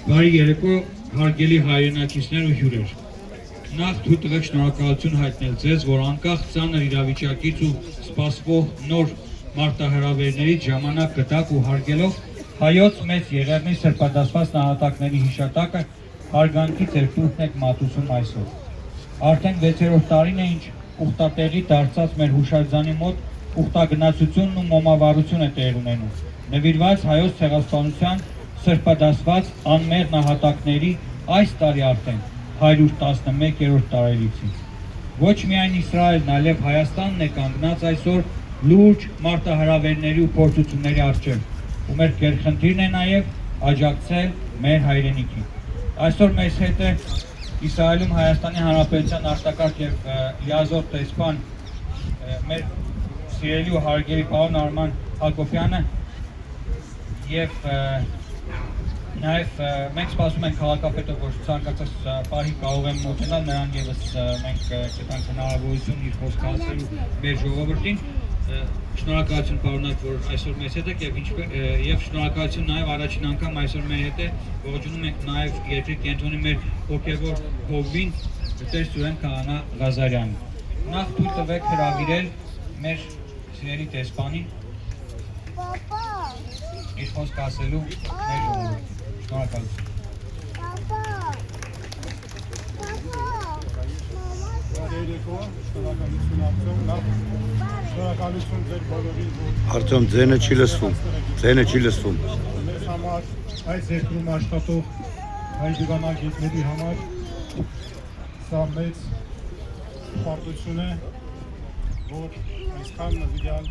Բարի երեկո, հարգելի հայրենակիցներ ու հյուրեր։ Նախ թույլ տվեք շնորհակալություն հայտնել ձեզ, որ անկախ ծանր իրավիճակից ու սպասվող նոր մարտահրավերներից ժամանակ գտաք ու հարգելով հայոց մեծ եղեռնի սրբադասված նահատակների հիշատակը հարգանքի ձեր տուփն եք մատուցում այսօր։ Արդեն 6-րդ տարին է, ինչ ուխտատեղի դարձած մեր հուշարձանի մոտ ուխտագնացությունն ու մոմավառություն է տեղի ունենում, նվիրված հայոց ցեղասպանության սրբադասված անմեղ նահատակների այս տարի արդեն 111-րդ տարելիցին։ Ոչ միայն Իսրայելն, այլև Հայաստանն է կանգնած այսօր լուրջ մարտահրավերների ու փորձությունների առջև, ու մեր գերխնդիրն է նաև աջակցել մեր հայրենիքին։ Այսօր մեզ հետ է Իսրայելում Հայաստանի Հանրապետության արտակարգ եւ լիազոր տեսփան մեր սիրելի ու հարգելի պարոն Արման Հակոբյանը եւ նաև մենք սպասում ենք քաղաքապետը, որ ցանկացած պահի կարող են մոտենալ, նրան եւս մենք կտանք հնարավորություն իր խոսքը ասելու մեր ժողովրդին։ Շնորհակալություն պարոնակ, որ այսօր մեզ հետ եք եւ շնորհակալություն նաև առաջին անգամ այսօր մեր հետ է ողջունում ենք նաև երկրի կենտրոնի մեր հոգեվոր հովին Տեր Սուրեն Քահանա Ղազարյանին։ Նախ թույլ տվեք հրավիրել մեր սիրելի տեսփանին իր խոսքը ասելու մեր ժողովրդին։ Արտեմ ձենը չի լսվում, ձենը չի լսվում։ Մեզ համար այս երկրում աշխատող հայ դիվանագետների համար սա մեծ պարտություն է, որ այսքան նվիրյալ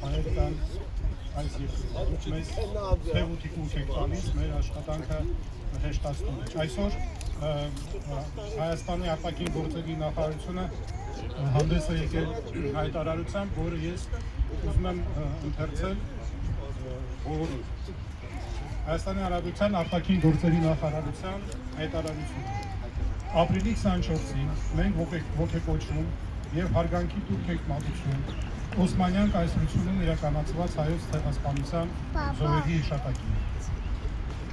հայեր կան այս երկրում։ Դուք մեզ թեև ու թիկունք եք տալիս, մեր աշխատանքը հեշտացնում եք։ Այսօր Հայաստանի արտաքին գործերի նախարարությունը հանդես է եկել հայտարարությամբ, որը ես ուզում եմ ընթերցել բոլորին։ Հայաստանի Հանրապետության արտաքին գործերի նախարարության հայտարարությունը։ Ապրիլի 24-ին մենք ոգեկոչվում եւ հարգանքի տուրք ենք մատուցում Օսմանյան կայսրությունում իրականացված հայոց ցեղասպանության զոհերի հիշատակին։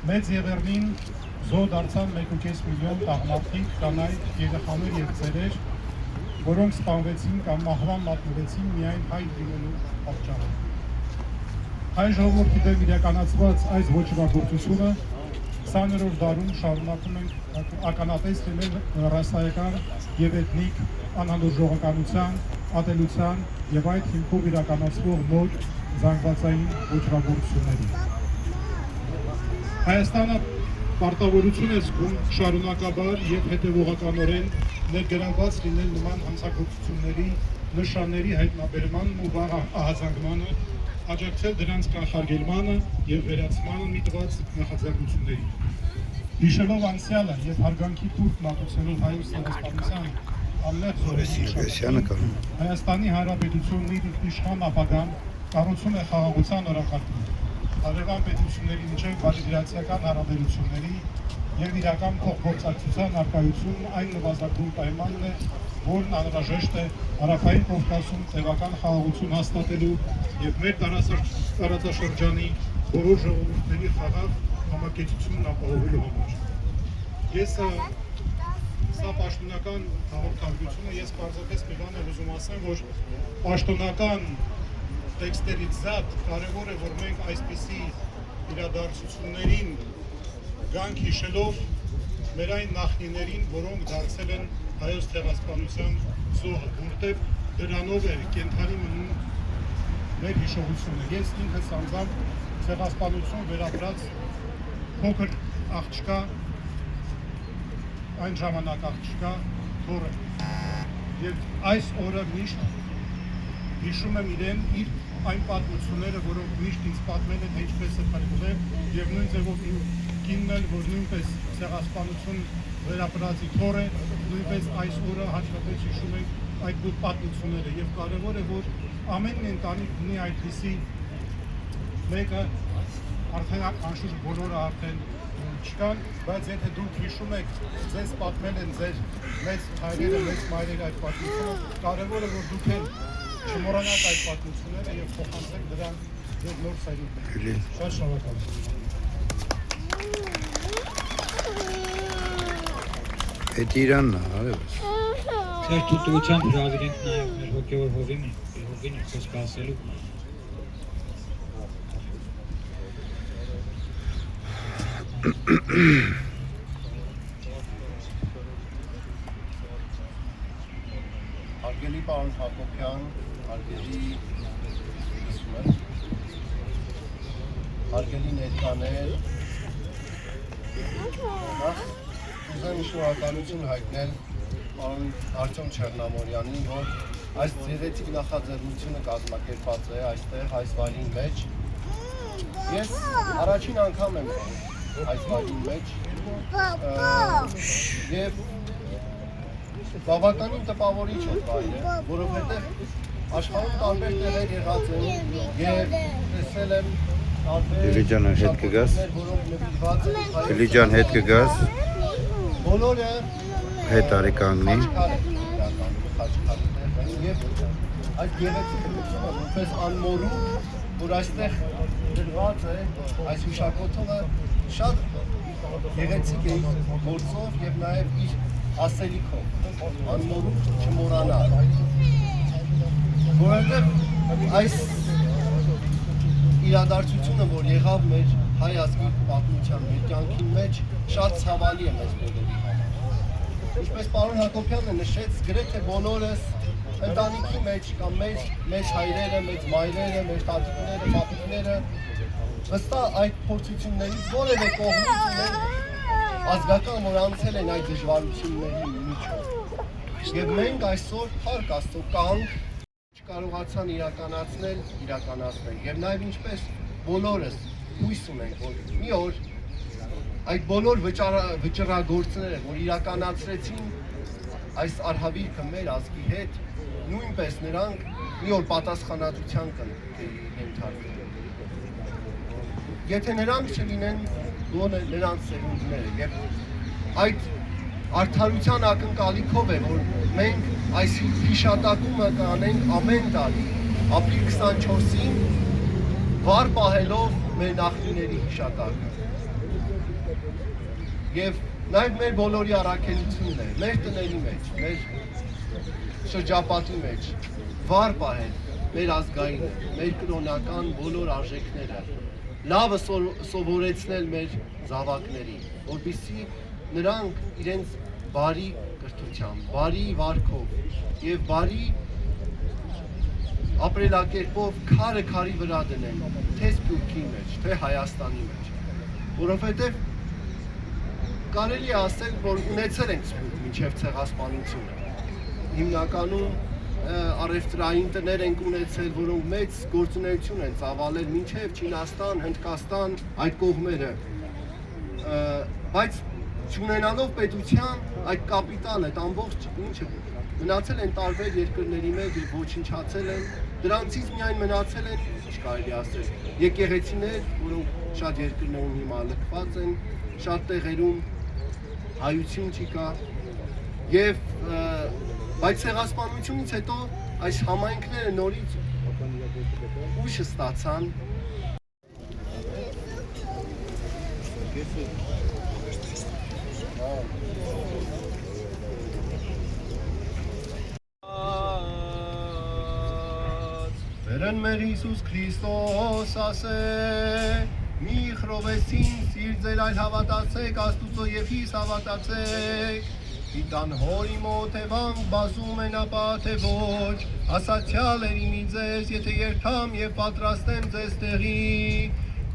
Մեծ եղեռնին զոհ դարձան 1.5 միլիոն տաղմարդիկ, կանայք, երեխաներ եւ ծերեր, որոնք սպանվեցին կամ մահվան մատնվեցին միայն հայ լինելու պատճառով։ Հայ ժողովրդի դեմ իրականացված այս ոչռագործությունը 20-րդ դարում շարունակում ենք ականատես լինել ռասայական եւ էթնիկ անհանդուրժողականության, ատելության եւ այդ հիմքով իրականացվող նոր զանգվածային ոչռագործությունների։ Հայաստանը պարտավորություն է զգում շարունակաբար եւ հետեւողականորեն ներգրավված լինել նման հանցագործությունների նշանների հայտնաբերմանն ու ահազանգմանը, աջակցել դրանց կանխարգելմանը եւ վերացմանը միտված նախաձեռնությունների։ Հիշելով անցյալը եւ հարգանքի տուրք մատուցելով հայոց ցեղասպանության անմեղ զոհերի Հայաստանի Հանրապետությունն իր ինքնիշխան ապագան կառուցում է խաղաղության օրակարգում, հարևան պետությունների միջև բարիդրացիական հարաբերությունների եւ իրական փոխգործակցության արկայությունն այն նվազագույն պայմանն է, որն անհրաժեշտ է Հարավային Կովկասում տևական խաղաղություն հաստատելու եւ մեր տարածաշրջանի բոլոր ժողովուրդների խաղաղ համակեցությունն ապահովելու համար։ Ես սա պաշտոնական հաղորդագրությունը, ես պարզապես մի բան եմ ուզում ասեմ, որ պաշտոնական տեքստերից զատ կարևոր է, որ մենք այսպիսի իրադարձություններին գանք հիշելով մեր այն նախնիներին, որոնք դարձել են հայոց ցեղասպանության զոհը, որտեղ դրանով է կենթանի մնում մեր հիշողությունը։ Ես ինքս անձամբ ցեղասպանություն վերապրած փոքր աղջկա, այն ժամանակ աղջկա թոռ եմ։ Եվ այս օրը միշտ հիշում եմ իրեն իր այն պատմությունները, որոնք միշտ ինձ պատմել են ինչպես է փրկվել եւ նույն ձևով իմ կինն էլ, որ նույնպես ցեղասպանություն վերապրածի թոռ է, նույնպես այս օրը հատկապես հիշում ենք այդ պատմությունները եւ կարեւոր է, որ ամեն ընտանիք ունի այդպիսի մեկը, արդեն անշուշտ բոլորը արդեն չկան, բայց եթե դուք հիշում եք, ձեզ պատմել են ձեր մեծ հայրերը, մեծ մայրերը այդ պատմությունը, կարևոր է, որ դուք էլ չմոռանաք այդ պատմությունները եւ փոխանցեք դրան եւ նոր սերունդին։ Շատ շնորհակալ եմ։ Այդ Իրանն է, արևս։ Ձեր թույլտվությամբ հրավիրենք նաև մեր հոգևոր հովին խոսք ասելու։ Հարգելի պարոն Հակոբյան, հարգելի ներկաներ, ուզեմ շնորհակալություն հայտնել պարոն Արտյոմ Չեռնամորյանին, որ այս գեղեցիկ նախաձեռնությունը կազմակերպած է այստեղ այս վայրի մեջ։ Ես առաջին անգամ եմ այս վայրի մեջ եւ բավականին տպավորիչ է վայրը, որովհետեւ աշխարհում տարբեր տեղեր եղած եմ եւ տեսել եմ տարբեր Դիլիջանը հետ կգաս։ որոնք նվիրված են Դիլիջան հետ կգաս։ բոլորը Հետ արի կանգնի։ Եվ այդ գեղեցիկ լուծումը որպես անմոռու, որ այստեղ դրված է, այս հուշակոթողը շատ գեղեցիկ է իր գործով եւ նաեւ իր ասելիքով, անմոռու չմոռանալ։ Որովհետեւ այս իրադարձությունը, որ եղավ մեր հայ ազգի պատմության մեր կյանքի մեջ, շատ ցավալի է մեզ բոլորի համար։ Ինչպես պարոն Հակոբյանը նշեց, գրեթե բոլորս ընտանիքի մեջ կամ մեր հայրերը, մեր մայրերը, մեր տատիկները, պապիկները վստահ այդ փորձություններից որևէ կողմից ունեն ազգական, որ անցել են այդ դժվարությունների միջով։ Եվ մենք այսօր փառք Աստծո կանք չկարողացան իրականացնել։ Եվ նաև ինչպես բոլորս հույս ունենք, որ մի օր այդ բոլոր վճռագործները, որ իրականացրեցին այս արհավիրքը մեր ազգի հետ, նույնպես նրանք մի օր պատասխանատվության կենթարկվեն։ Եթե նրանք չլինեն, գոնե նրանց սերունդները եւ այդ արդարության ակնկալիքով է, որ մենք այս հիշատակումը կանենք ամեն տարի ապրիլ 24-ին վառ պահելով մեր նախնիների հիշատակը։ Եվ նաև մեր բոլորի առաքելությունն է, մեր տների մեջ, մեր շրջապատի մեջ վառ պահել մեր ազգայինը, մեր կրոնական բոլոր արժեքները, լավը սովորեցնել մեր զավակներին, որպեսզի նրանք իրենց բարի կրթությամբ, բարի վարքով եւ բարի ապրելակերպով քարը քարի վրա դնեն, թե Սփյուռքի մեջ, թե Հայաստանի մեջ, որովհետեւ կարելի է ասել, որ ունեցել ենք Սփյուռք մինչև ցեղասպանությունը։ Հիմնականում առևտրային տներ ենք ունեցել, որոնք մեծ գործունեություն են ծավալել մինչև Չինաստան, Հնդկաստան, այդ կողմերը։ Բայց չունենալով պետության այդ կապիտալը, այդ ամբողջ ինչը մնացել են տարբեր երկրների մեջ եւ ոչնչացել են, դրանցից միայն մնացել են, ինչ կարելի ասել, եկեղեցիներ, որոնք շատ երկրներում հիմա լքված են, շատ տեղերում հայություն չկա եւ բայց ցեղասպանությունից հետո այս համայնքները նորից ուժ ստացան Վերեն մեր Հիսուս Քրիստոս ասե մի խրովեսին սիր ձեր այլ հավատացեք Աստուծո եւ հիս հավատացեք Իտան հորի մոտ եվանք բազում են ապա թե ոչ ասացյալ էր իմի ձեզ եթե երթամ եւ պատրաստեմ ձեզ տեղի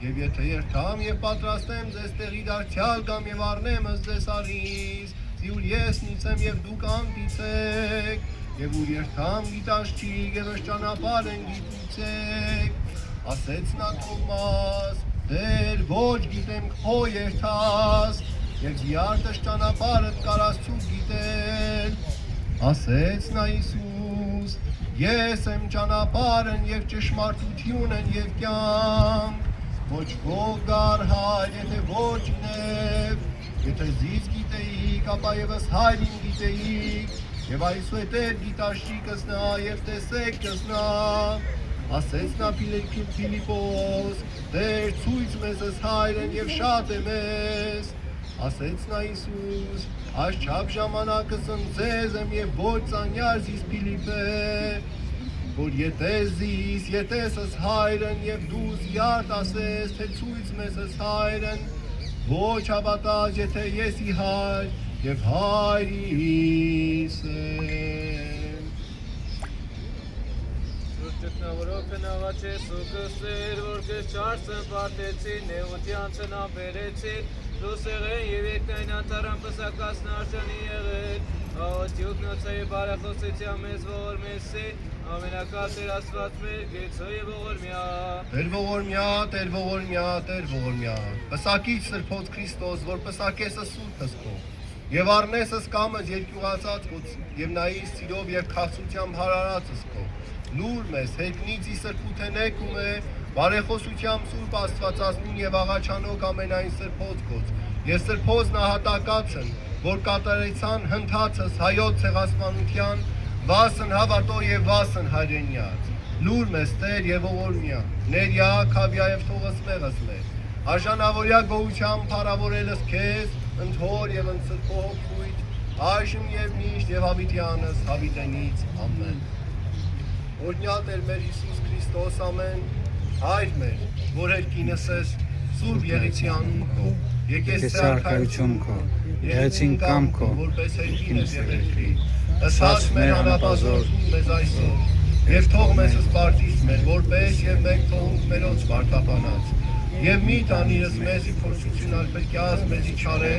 եւ եթե երթամ եւ պատրաստեմ ձեզ տեղի դարձյալ կամ եւ առնեմ ձեզ արիս ուր ես նիցեմ եւ դուք անդիցեք եւ ուր երթամ գիտաշ չի եւ ճանապարհ են գիտիցեք ասեց նա Թոմաս Դեր ոչ գիտեմ քո երթաս Եվ զիարտս ճանապարհդ կարաս ցույց գիտել Ասեց նա Հիսուս Ես եմ ճանապարհն եւ ճշմարտությունն եւ կյանք Ոչ ոք գար հայր եթե ոչ ինև Եթե զից գիտեիք ապա եւս հայրին գիտեիք Եվ այսուհետև գիտաշի կզնա եւ տեսեք կզնա Ասեց նա Փիլիպոս, Տեր ցույց մեզ հայրն եւ շատ է մեզ, ասեց նա Հիսուս, աշխապ ժամանակս ընձեզ եմ և ոչ ծանյար զիս Փիլիպե, որ ետես զիս, ետեսս հայրն և դուս յարդ ասես, թե ցույց մեզս հայրն, ոչ հավատաս, եթե եսի հայր և հայրիս եմ։ Ճգնավորով փնաղաչես ու կստեր, որ կշարսն պարտեցին, նեղության չնապերեցին, լուսեղեն և եկնային անտարան պսակասն արժանի եղել, աղոտյուք նոցայի բարախոսության մեզ ողորմեսի, ամենակատեր ասված մեր գեցո և ողորմյա։ Տեր ողորմյա, Տեր ողորմյա, Տեր ողորմյա, պսակիչ սրբոց Քրիստոս, որ պսակեսս սուրբս քո, և առնեսս կամս երկյուղացած քո, և նայիս սիրով և քաղցությամբ հարարածս քո, լուր մեզ, հեքնից ի սրբութենեք ու է, բարեխոսությամբ սուրբ աստվածածնուն և աղաչանոք ամենայն սրբոց քոց, և սրբոz նահատակացն, որ կատարեցան հնդացս հայոց ցեղասպանության, վասն հավատո և վասն հայրենյաց, լուր մեզ Տեր և ողորմյա, ներյա, քավյա և թողս մեղս մեր, արժանավորյա գոհությամբ փառավորելս քեզ, ընթոր և ընսրբո հոգույթ, այժմ և միշտ և հավիտյանս հավիտենից, ամեն։ Օրհնյալ Տեր մեր Հիսուս Քրիստոս ամեն, հայր մեր, որ երկինս ես, սուրբ եղեցի անուն քո, եկես թե արքայություն քո, եղեցին կամ քո, որպես երկինս և երկրի, ըսած մեր անապազորդում մեզ այսօր, և թող մեզ սպարտիս մեր, որպես և մենք թողունք մերոց պարտապանած, և մի տանիրս մեզի փորձություն ալպերկյազ մեզի չարե,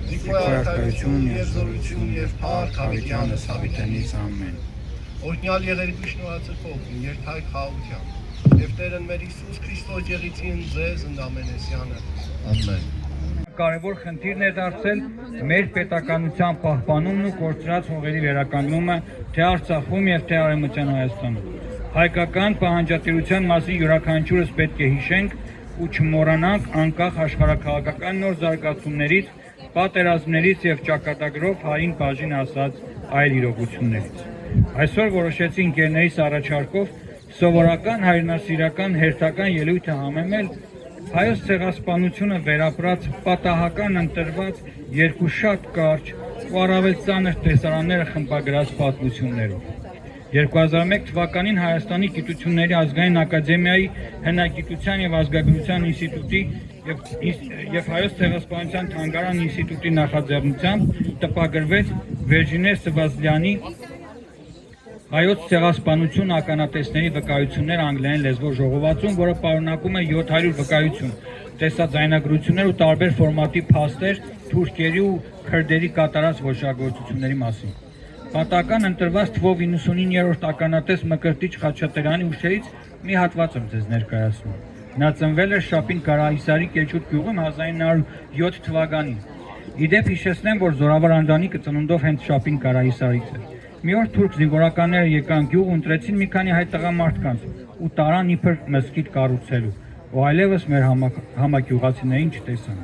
զիքո արքայություն և զորություն և փառք հավիտյանս հավիտենից ամեն։ Օրհնյալ եղերգի շնորհացրփողին, երթայք խաղաղությամբ, և Տերն մեր Հիսուս Քրիստոս եղեցին ձեզ ընդամենեսյանը, ամեն։ Կարևոր խնդիրն է դարձել մեր պետականության պահպանումն ու կորցրած հողերի վերականգնումը թե Արցախում և թե Արևմտյան Հայաստանում։ Հայկական պահանջատիրության մասին յուրաքանչյուրս պետք է հիշենք ու չմոռանանք անկախ աշխարհաքաղաքական նոր զարգացումներից, պատերազմներից և ճակատագրով հային բաժին ասած այլ իրողություններից։ Այսօր որոշեցի ընկերներիս առաջարկով սովորական հայրենասիրական հերթական ելույթը համեմել հայոց ցեղասպանությունը վերապրած պատահական ընտրված երկու շատ կարճ ու առավել ծանր տեսարանները խմբագրած պատմություններով։ 2001 թվականին Հայաստանի Գիտությունների ազգային ակադեմիայի հնագիտության և ազգագրության ինստիտուտի և Հայոց ցեղասպանության թանգարան ինստիտուտի նախաձեռնությամբ տպագրվեց Վերջինե Սվազլյանի Հայոց ցեղասպանություն ականատեսների վկայություններ անգլերեն լեզվով ժողովածուն, որը պարունակում է 700 վկայություն, տեսաձայնագրություններ ու տարբեր ֆորմատի փաստեր թուրքերի ու քրդերի կատարած ոճրագործությունների մասին։ Պատական ընտրված թվով 99-րդ ականատես Մկրտիչ Խաչատրյանի ուշերից մի հատված եմ ձեզ ներկայացնում։ Նա ծնվել էր Շապին Կարահիսարի Կեչուտ գյուղում 1907 թվականին։ Իդեպ հիշեցնեմ, որ Զորավար Անդրանիկը ծնունդով հենց Շապին Կարահիսարից է։ Մի օր թուրք զինվորականները եկան գյուղ ու ընտրեցին մի քանի հայ տղամարդկանց ու տարան իբր մզկիթ կառուցելու, ու այլևս մեր համագյուղացիներին չտեսան։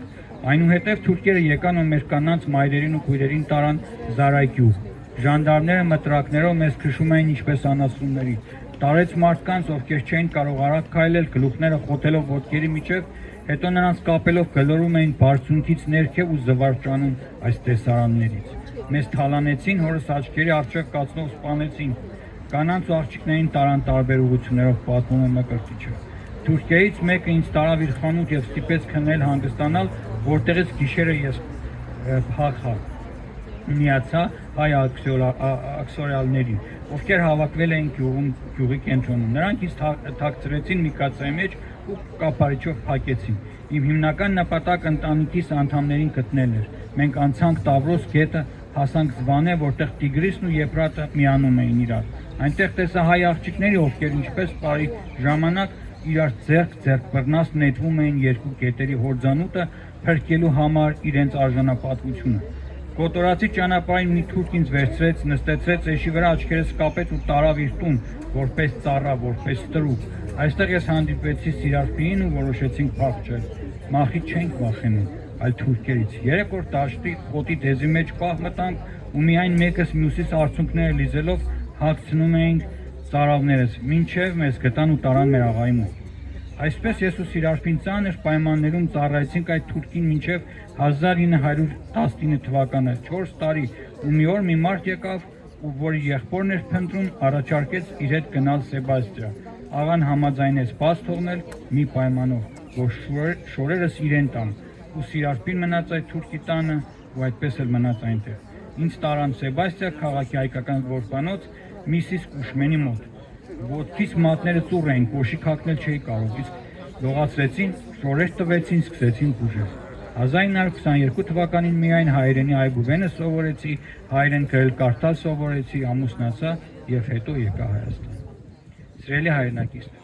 Այնուհետև թուրքերը եկան ու մեր կանանց մայրերին ու քույրերին տարան Զարայ գյուղ։ Ժանդարմները մտրակներով մեզ քշում էին ինչպես անասունների, տարեց մարդկանց, ովքեր չէին կարող արագ քայլել, գլուխները խոթելով ոտքերի միջև, հետո նրանց կապելով գլորում էին բարձունքից ներքև ու զվարճանում այս տեսարաններից։ Մեզ թալանեցին, հորս աչքերի առջև կացնով սպանեցին, կանանց ու աղջիկներին տարան տարբեր ուղղություններով, պատմում է Մկրտիչը։ Թուրքերից մեկը ինձ տարավ իր խանութ և ստիպեց քնել հանգստանալ, որտեղից գիշերը ես փախա, միացա հայ աքսորիալներին, ովքեր հավաքվել էին գյուղի կենտրոնում։ Նրանք ինձ թաքցրեցին մի կացայի մեջ ու կափարիչով փակեցին։ Իմ հիմնական նպատակը ընտանիքիս անդամներին գտնել էր։ Մենք անցանք Տավրոս գետը, հասանք Զվանե, որտեղ Տիգրիսն ու Եփրատը միանում էին իրար։ Այնտեղ տեսա հայ աղջիկների, ովքեր ինչպես բարի ժամանակ իրար ձեռք բռնած նետվում էին երկու գետերի հորձանուտը փրկելու համար իրենց արժանապատվությունը։ Կոտորածի ճանապարհին մի թուրք ինձ վերցրեց, նստեցրեց էշի վրա, աչքերս կապեց ու տարավ իր տուն, որպես ծառա, որպես տրուկ։ Այստեղ ես հանդիպեցի Սիրարփիին ու որոշեցինք փախչել։ Մախից չենք վախենում, այլ թուրքերից։ 3 օր դաշտի խոտի դեզի մեջ պահ մտանք ու միայն մեկս մյուսից արցունքները լիզելով հագցնում էինք ծարավներս, մինչև մեզ գտան ու տարան մեր աղայի մոտ։ Այսպես ես ու Սիրարփին ծանր պայմաններում ծառայեցինք այդ թուրքին մինչև 1919 թվականը 4 տարի ու մի օր մի մարդ եկավ ու որի եղբորն էր փնտրում առաջարկեց իր հետ գնալ Սեբաստիա աղան համաձայնեց բաց թողնել մի պայմանով որ շորերս իրեն տան ու Սիրարփին մնաց այդ թուրքի տանը ու այդպես էլ մնաց այնտեղ ինձ տարան Սեբաստիա քաղաքի հայկական որբանոց Միսիս Կուշմենի մոտ ոտքից մատները ծուռ էին, կոշիկ հագնել չէի կարող, իսկ լողացրեցին, շորեր տվեցին, սկսեցին բուժել։ 1922 թվականին միայն հայերենի այբուբենը սովորեցի, հայերեն գրել կարդալ սովորեցի, ամուսնացա եւ հետո եկա Հայաստան։ Սիրելի հայրենակիցներ,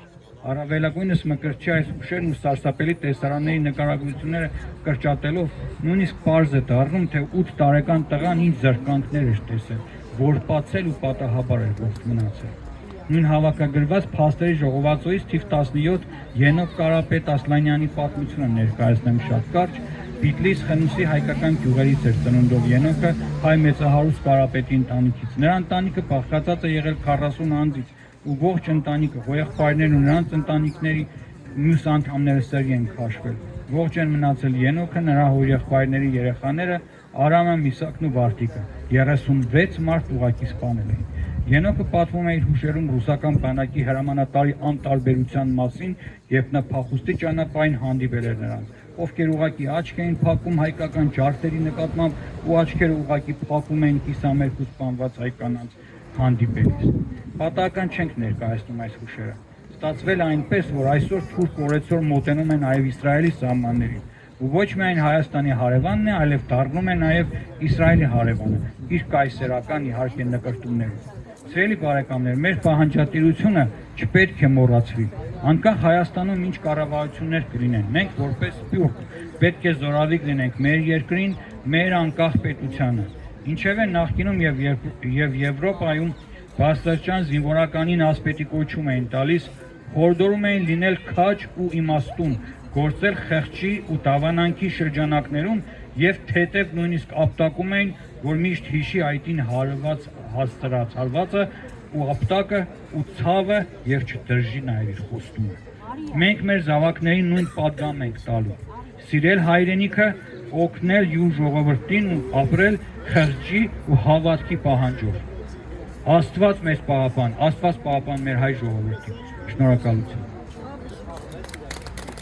առավելագույնս մկրտչի այս ուշերն ու սարսափելի տեսարանների նկարագրությունները կրճատելով նույնիսկ պարզ է դառնում, թե 8 տարեկան տղան ինչ զրկանքներ էր տեսել, որպացել ու պատահաբար էր ողջ մնացել։ Նույն հավաքագրված փաստերի ժողովածոյից թիվ 17 Ենոք Կարապետ Ասլանյանի պատմությունը ներկայացնեմ շատ կարճ, Բիտլիս Խնուսի հայկական գյուղերից էր ծնունդով Ենոքը հայ մեծահարուստ Կարապետի ընտանիքից։ Նրա ընտանիքը բաղկացած է եղել 40 անձից ու ողջ ընտանիքը, եղբայրներն ու նրանց ընտանիքների մյուս անդամները սերի են քաշվել։ Ողջ են մնացել Ենոքը, նրա հորեղբայրների երեխաները, Արամը, Միսակն ու Վարդիկը։ 36 մարդ ուղղակի սպանել էին։ Ենոքը պատմում է իր հուշերում ռուսական բանակի հրամանատարի անտարբերության մասին, երբ նա փախուստի ճանապարհին հանդիպել էր նրանց, ովքեր ուղղակի աչք էին փակում հայկական ջարդերի նկատմամբ ու աչքերը ուղղակի փակում էին կիսամերկ ու սպանված հայ կանանց հանդիպելիս։ Պատահական չենք ներկայացնում այս հուշերը։ Ստացվել է այնպես, որ այսօր թուրք օրեցօր մոտենում են նաև Իսրայելի սահմաններին, ու ոչ միայն Հայաստանի հարևանն է, այլև դառնում է նաև Իսրայելի հարևանը, իր կայսերական իհարկե նկրտումներով։ Սիրելի բարեկամներ, մեր պահանջատիրությունը չպետք է մոռացվի։ Անկախ Հայաստանում ինչ կառավարություններ կլինեն, մենք որպես սփյուռք պետք է զորավիգ լինենք մեր երկրին, մեր անկախ պետությանը։ Ինչևէ նախկինում եւ Եվրոպայում բարձրաճան զինվորականին ասպետի կոչում էին տալիս, խորհրդում էին լինել քաջ ու իմաստուն, գործել խեղճի ու դավանանքի շրջանակներում եւ թեթև նույնիսկ ապտակում էին, որ միշտ հիշի այդին հասցրած հարվածը ու ապտակը ու ցավը եւ չդրժի նաեւ իր խոստումը։ Մենք մեր զավակներին նույն պատգամն ենք տալու։ Սիրել հայրենիքը, օգնել յուր ժողովրդին ու ապրել խղճի ու հավատքի պահանջով։ Աստված մեզ պահապան, Աստված պահապան մեր հայ ժողովրդին։ Շնորհակալություն։